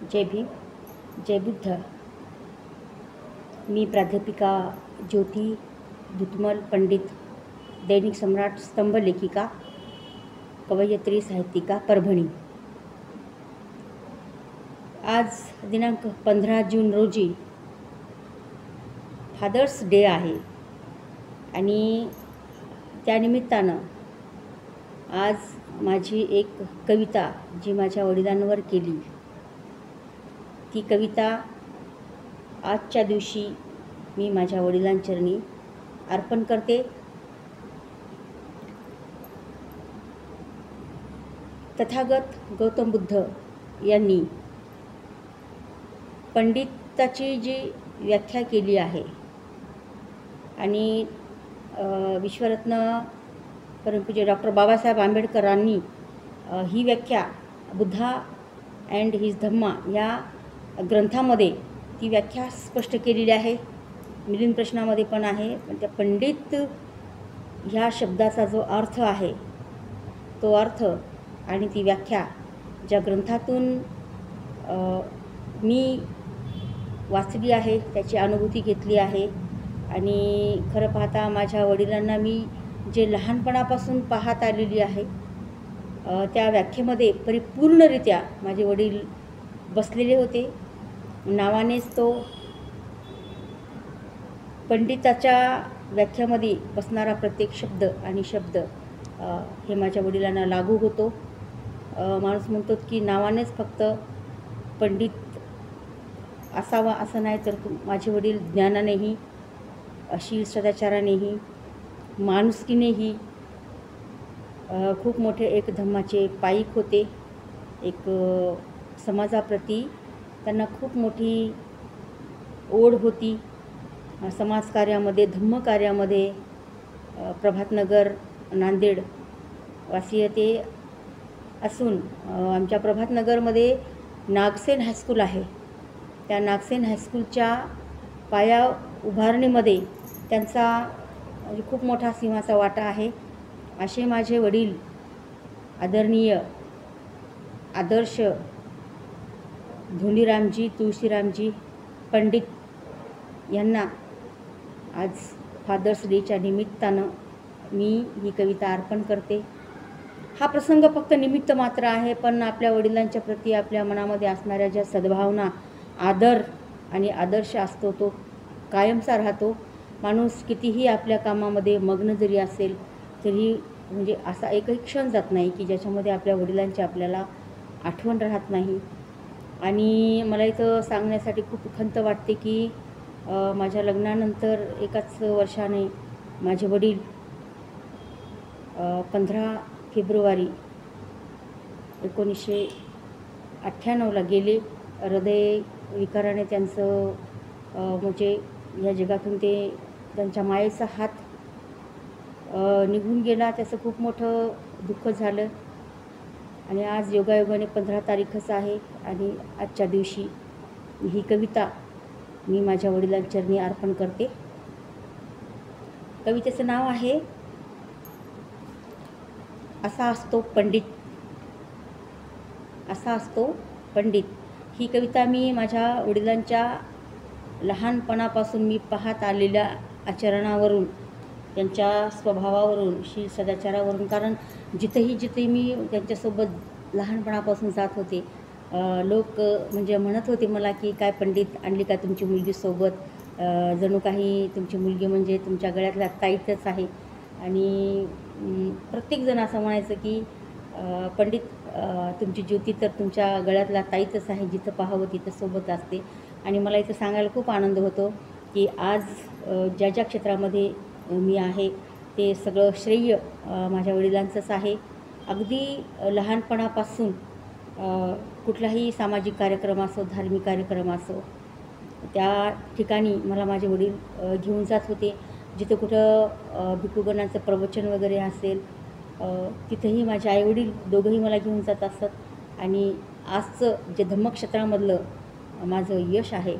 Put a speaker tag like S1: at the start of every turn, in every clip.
S1: जय भीम, जय बुद्ध. मी प्राध्यापिका ज्योती दुतमल पंडित, दैनिक सम्राट स्तंभ लेखिका, कवयित्री, साहित्यिका, परभणी. आज दिनांक 15 जून रोजी फादर्स डे आहे आणि त्यानिमित्तानं आज माझी एक कविता जी माझ्या वडिलांवर केली, ती कविता आजच्या दिवशी मी माझ्या वडिलांचरणी अर्पण करते. तथागत गौतम बुद्ध यांनी पंडिताची जी व्याख्या केली आहे आणि विश्वरत्न परमपूज्य डॉक्टर बाबासाहेब आंबेडकरांनी ही व्याख्या बुद्धा अँड हिज धम्मा या ग्रंथामध्ये ती व्याख्या स्पष्ट केलेली आहे. मिलिंद प्रश्नामध्ये पण आहे. पण त्या पंडित ह्या शब्दाचा जो अर्थ आहे, तो अर्थ आणि ती व्याख्या ज्या ग्रंथातून मी वाचली आहे, त्याची अनुभूती घेतली आहे. आणि खरं पाहता माझ्या वडिलांना मी जे लहानपणापासून पाहत आलेली आहे, त्या व्याख्येमध्ये परिपूर्णरित्या माझे वडील बसलेले होते. नावानेच तो पंडिताच्या व्याख्यामध्ये बसणारा प्रत्येक शब्द आणि शब्द हे माझ्या वडिलांना लागू होतो. माणूस म्हणतो की नावानेच फक्त पंडित असावा असं नाही, तर माझे वडील ज्ञानानेही, शील सदाचारानेही, माणुसकीनेही खूप मोठे एक धम्माचे पाईक होते. एक समाजाप्रती त्यांना खूप मोठी ओढ होती. समाजकार्यामध्ये, धम्मकार्यामध्ये. प्रभातनगर नांदेड वासीय ते असून आमच्या प्रभातनगरमध्ये नागसेन हायस्कूल आहे. त्या नागसेन हायस्कूलच्या पाया उभारणीमध्ये त्यांचा खूप मोठा सिंहाचा वाटा आहे. असे माझे वडील आदरणीय, आदर्श धोंडीरामजी तुळशीरामजी पंडित यांना आज फादर्स डेच्या निमित्तानं मी ही कविता अर्पण करते. हा प्रसंग फक्त निमित्त मात्र आहे, पण आपल्या वडिलांच्या प्रती आपल्या मनामध्ये असणाऱ्या ज्या सद्भावना, आदर आणि आदर्श असतो तो कायमचा राहतो. माणूस कितीही आपल्या कामामध्ये मग्न जरी असेल तरी म्हणजे असा एकही क्षण जात नाही की ज्याच्यामध्ये आपल्या वडिलांची आपल्याला आठवण राहत नाही. आणि मला इथं सांगण्यासाठी खूप खंत वाटते की माझ्या लग्नानंतर एकाच वर्षाने माझे वडील 15 फेब्रुवारी 1998ला गेले. हृदय विकाराने त्यांचं म्हणजे या जगातून ते त्यांच्या मायेचा हात निघून गेला. त्याचं खूप मोठं दुःख झालं. आणि आज योगायोगाने 15 तारीखच आहे आणि आजच्या दिवशी ही कविता मी माझ्या वडिलांचरणी अर्पण करते. कवितेचं नाव आहे असा असतो पंडित. असा असतो पंडित. ही कविता मी माझ्या वडिलांच्या लहानपणापासून मी पाहत आलेल्या आचरणावरून, त्यांच्या स्वभावावरून, शील सदाचारावरून, कारण जिथेही मी त्यांच्यासोबत लहानपणापासून जात होते, लोक म्हणजे म्हणत होते मला की काय पंडित आणली का तुमची मुलगी सोबत, जणू काही तुमची मुलगी म्हणजे तुमच्या गळ्यातल्या ताईतच आहे. आणि प्रत्येकजण असं म्हणायचं की पंडित तुमची ज्योती तर तुमच्या गळ्यातला ताईतच आहे, जिथं पाहावं तिथं सोबत असते. आणि मला इथं सांगायला खूप आनंद होतो की आज ज्या ज्या क्षेत्रामध्ये मी आहे ते सगळं श्रेय माझ्या वडिलांचंच आहे. अगदी लहानपणापासून कुठलाही सामाजिक कार्यक्रम असो, धार्मिक कार्यक्रम असो, त्या ठिकाणी मला माझे वडील घेऊन जात होते. जिथं कुठं भिक्षुगणांचं प्रवचन वगैरे असेल तिथंही माझे आईवडील दोघंही मला घेऊन जात असत. आणि आजचं जे धम्मक्षेत्रामधलं माझं यश आहे,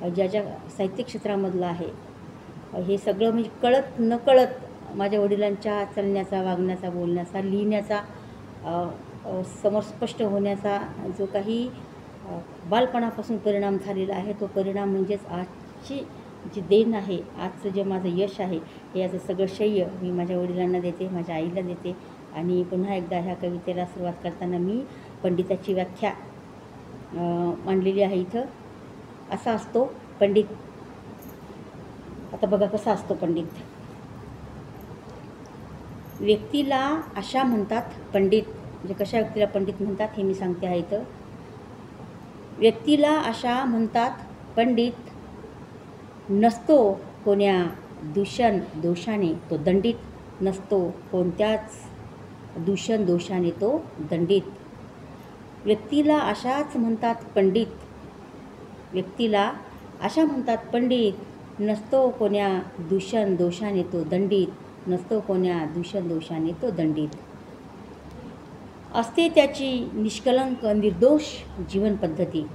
S1: ज्या ज्या साहित्य क्षेत्रामधलं आहे, हे सगळं म्हणजे कळत नकळत माझ्या वडिलांच्या चालण्याचा, वागण्याचा, बोलण्याचा, लिहिण्याचा, समोर स्पष्ट होण्याचा जो काही बालपणापासून परिणाम झालेला आहे. तो परिणाम म्हणजेच आजची जी देण आहे, आजचं जे माझं यश आहे, हे याचं सगळं श्रेय मी माझ्या वडिलांना देते, माझ्या आईला देते. आणि पुन्हा एकदा ह्या कवितेला सुरुवात करताना मी पंडिताची व्याख्या मांडलेली आहे इथं. असा असतो पंडित. आता बघा कसा असतो पंडित. व्यक्तीला अशा म्हणतात पंडित. म्हणजे कशा व्यक्तीला पंडित म्हणतात हे मी सांगते आहे इथं. व्यक्तीला अशा म्हणतात पंडित, नसतो कोण्या दूषण दोषाने तो दंडित. नसतो कोणत्याच दूषण दोषाने तो दंडित. व्यक्तीला अशाच म्हणतात पंडित. व्यक्तीला अशा म्हणतात पंडित, नसतो कोण्या दूषण दोषाने तो दंडित. नसतो कोण्या दूषण दोषाने तो दंडित. असते त्याची निष्कलंक निर्दोष जीवन पद्धती.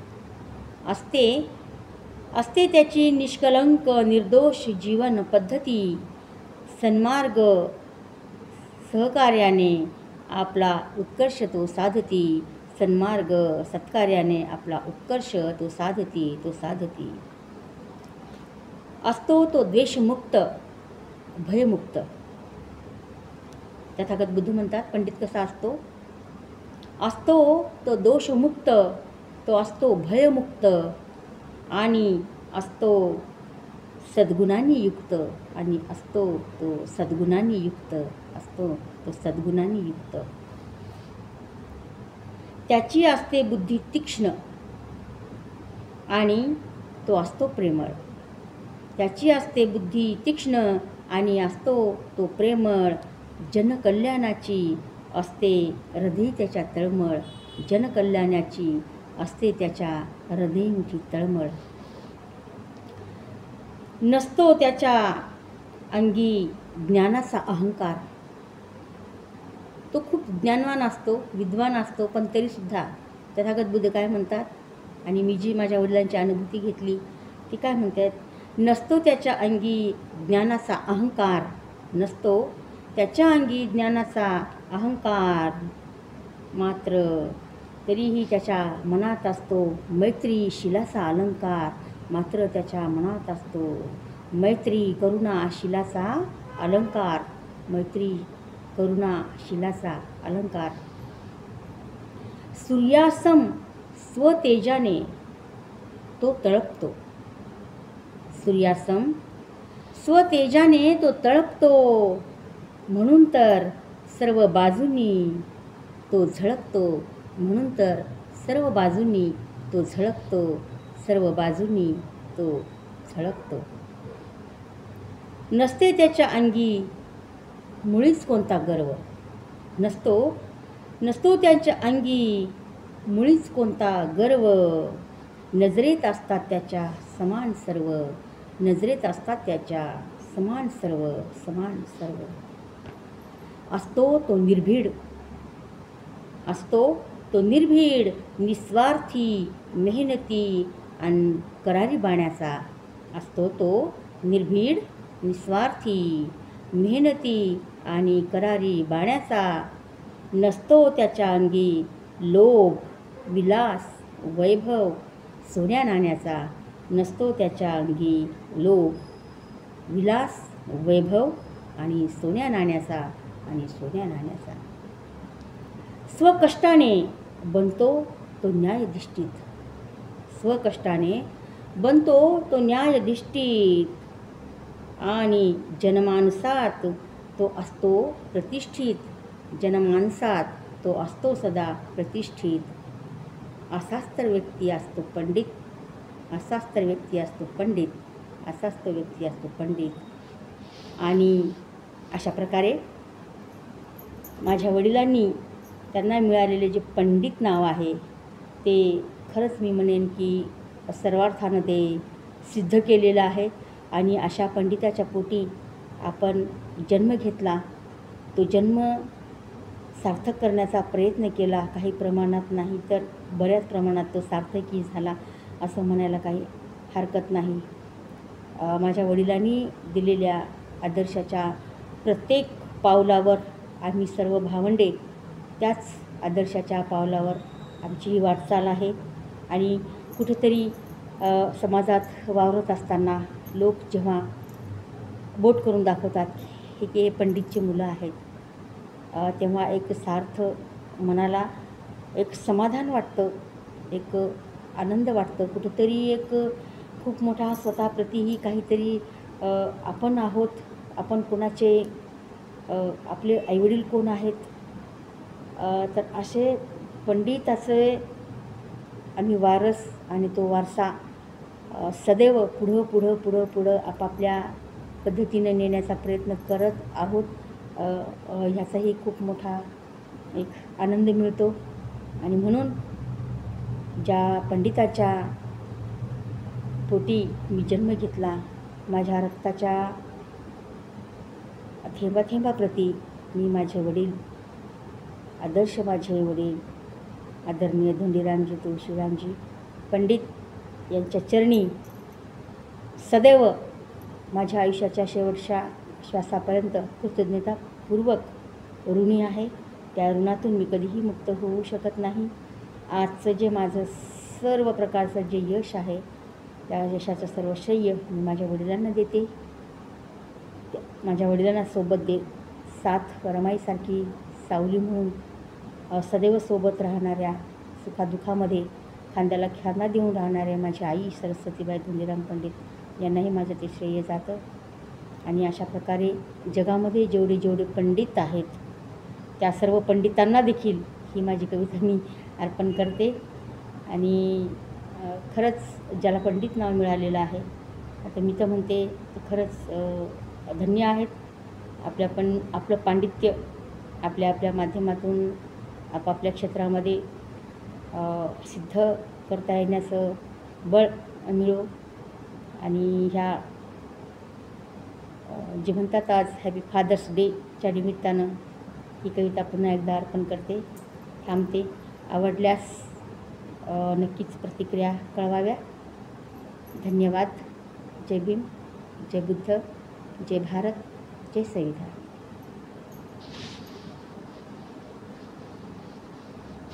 S1: असते त्याची निष्कलंक निर्दोष जीवन पद्धती. सन्मार्ग सहकार्याने आपला उत्कर्ष तो साधती. सन्मार्ग सत्कार्याने आपला उत्कर्ष तो साधती. असतो तो द्वेषमुक्त भयमुक्त. तथागत बुद्ध म्हणतात पंडित कसा असतो. असतो तो दोषमुक्त, तो असतो भयमुक्त, आणि असतो सद्गुणांनी युक्त. आणि असतो तो सद्गुणांनी युक्त. असतो तो सद्गुणांनी युक्त. त्याची असते बुद्धी तीक्ष्ण, आणि तो असतो प्रेमळ. त्याची असते बुद्धी तीक्ष्ण, आणि असतो तो प्रेमळ. जनकल्याणाची असते हृदय त्याच्या तळमळ. जनकल्याणाची असते त्याच्या हृदयमुठी तळमळ. नसतो त्याच्या अंगी ज्ञानाचा अहंकार. तो खूप ज्ञानवान असतो, विद्वान असतो, पण तरीसुद्धा तथागत बुद्ध काय म्हणतात, आणि मी जी माझ्या वडिलांची अनुभूती घेतली ती काय म्हणतात, नसतो त्याच्या अंगी ज्ञानाचा अहंकार. नसतो त्याच्या अंगी ज्ञानाचा अहंकार, मात्र तरीही त्याच्या मनात असतो मैत्रीशिलाचा अलंकार. मात्र त्याच्या मनात असतो मैत्री करुणाशिलाचा अलंकार. मैत्री करुणाशिलाचा अलंकार. सूर्यासम स्वतेजाने तो तळपतो. सूर्यासम स्वतेजाने तो तळपतो. म्हणून तर सर्व बाजूंनी तो झळकतो. म्हणून तर सर्व बाजूंनी तो झळकतो. सर्व बाजूंनी तो झळकतो. नसते त्याच्या अंगी मुळीच कोणता गर्व. नसतो त्याच्या अंगी मुळीच कोणता गर्व. नजरेत असतात त्याच्या समान सर्व. नजरेत असतात त्याच्या समान सर्व. समान सर्व. असतो तो निर्भीड. असतो तो निर्भीड, निस्वार्थी, मेहनती आणि करारी बाण्याचा. असतो तो निर्भीड, निस्वार्थी, मेहनती आणि करारी बाण्याचा. नसतो त्याच्या अंगी लोभ, विलास, वैभव, सोन्या नाण्याचा. नसतो त्याच्या अंगी लोभ, विलास, वैभव आणि सोन्या नाण्याचा. आणि सोन्या नाण्याचा. स्वकष्टाने बनतो तो न्यायधिष्ठित. स्वकष्टाने बनतो तो न्यायधिष्ठित, आणि जनमानसात तो असतो प्रतिष्ठित. जनमानसात तो असतो सदा प्रतिष्ठित. असाच तर व्यक्ती असतो पंडित. असाच तर व्यक्ती असतो पंडित. असाच तो व्यक्ती असतो पंडित. आणि अशा प्रकारे माझ्या वडिलांनी त्यांना मिळालेले जे पंडित नाव आहे ते खरंच मी म्हणेन की सर्वार्थानं ते सिद्ध केलेलं आहे. आणि अशा पंडिताच्या पोटी आपण जन्म घेतला. तो जन्म सार्थक करण्याचा प्रयत्न केला. काही प्रमाणात नाही तर बऱ्याच प्रमाणात तो सार्थकी झाला असं म्हणायला काही हरकत नाही. माझ्या वडिलांनी दिलेल्या आदर्शाच्या प्रत्येक पावलावर आम्ही सर्व भावंडे त्याच आदर्शाच्या पावलावर आमची ही वाटचाल आहे. आणि कुठेतरी समाजात वावरत असताना लोक जेव्हा बोट करून दाखवतात हे पंडितची मुलं आहेत, तेव्हा एक सार्थ मनाला एक समाधान वाटतं, एक आनंद वाटतं. कुठेतरी एक खूप मोठा स्वतःप्रतीही काहीतरी आपण आहोत, आपण कोणाचे आपले आईवडील कोण आहेत, तर असे पंडिताचे आम्ही वारस आणि तो वारसा सदैव पुढं आपापल्या पद्धतीने नेण्याचा प्रयत्न करत आहोत. ह्याचाही खूप मोठा एक आनंद मिळतो. आणि म्हणून ज्या पंडिताच्या पोटी मी जन्म घेतला, माझ्या रक्ताच्या थेंबाथेंबाप्रती मी माझे वडील, आदर्श माझे वडील आदरणीय धोंडीरामजी तुळशीरामजी पंडित यांच्या चरणी सदैव माझ्या आयुष्याच्या शेवटच्या श्वासापर्यंत कृतज्ञतापूर्वक ऋणी आहे. त्या ऋणातून मी कधीही मुक्त होऊ शकत नाही. आजचं जे माझं सर्व प्रकारचं जे यश आहे, त्या यशाचं सर्व श्रेय मी माझ्या वडिलांना देते. माझ्या वडिलांना सोबत देत साथ रमाईसारखी सावली म्हणून सदैव सोबत राहणाऱ्या, सुखादुखामध्ये खांद्याला खांदा देऊन राहणाऱ्या माझी आई सरस्वतीबाई धोंडीराम पंडित यांनाही माझं ते श्रेय जातं. आणि अशा प्रकारे जगामध्ये जेवढे पंडित आहेत, त्या सर्व पंडितांना देखील ही माझी कविता मी अर्पण करते. आणि खरंच ज्याला पंडित नाव मिळालेलं आहे, आता मी तर म्हणते ते खरंच धन्य आहेत. आपलं पांडित्य आपल्या माध्यमातून आपापल्या क्षेत्रामध्ये सिद्ध करता येण्याचं बळ मिळो. आणि ह्या जे म्हणतात आज हॅपी फादर्स डेच्या निमित्तानं ही कविता पुन्हा एकदा अर्पण करते, थांबते. आवडल्यास नक्कीच प्रतिक्रिया कळवाव्या. धन्यवाद. जय भीम, जय बुद्ध, जय भारत, जय संविधान.